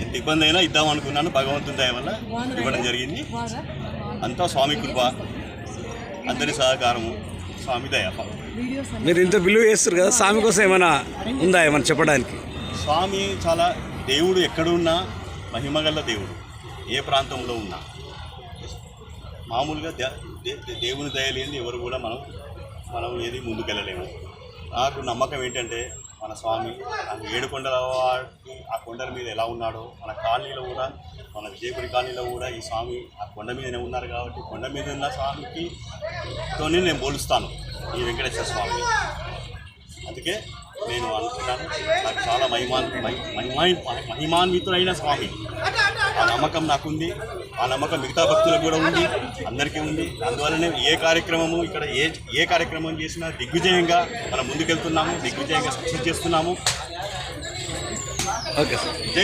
ఎంత ఇబ్బంది అయినా ఇద్దాం అనుకున్నాను, భగవంతుని దయ వల్ల ఇవ్వడం జరిగింది. అంతా స్వామి కృప, అందరి సహకారము, స్వామి దయ. మీరు ఇంత విలువ చేస్తారు కదా, స్వామి కోసం ఏమైనా ఉందా ఏమైనా చెప్పడానికి? స్వామి చాలా దేవుడు, ఎక్కడున్నా మహిమగల దేవుడు, ఏ ప్రాంతంలో ఉన్నా. మామూలుగా దేవుని దయ లేని ఎవరు కూడా మనం ఏది ముందుకెళ్ళలేము. నాకు నమ్మకం ఏంటంటే మన స్వామి ఏడు కొండల వాడికి ఆ కొండల మీద ఎలా ఉన్నాడో, మన కాలనీలో కూడా, మన విజయపురి కాలనీలో కూడా ఈ స్వామి ఆ కొండ మీదనే ఉన్నారు. కాబట్టి కొండ మీద ఉన్న స్వామికి తోనే నేను పోలుస్తాను ఈ వెంకటేశ్వర స్వామిని. అందుకే నేను అనుకున్నాను, నాకు చాలా మహిమాన్వితులైన స్వామి. ఆ నమ్మకం నాకుంది, ఆ నమ్మకం మిగతా భక్తులకు కూడా ఉంది, అందరికీ ఉంది. అందువల్లనే ఏ కార్యక్రమము ఇక్కడ ఏ కార్యక్రమం చేసినా దిగ్విజయంగా మనం ముందుకెళ్తున్నాము, దిగ్విజయంగా సక్సెస్ చేస్తున్నాము. Okay sir. జై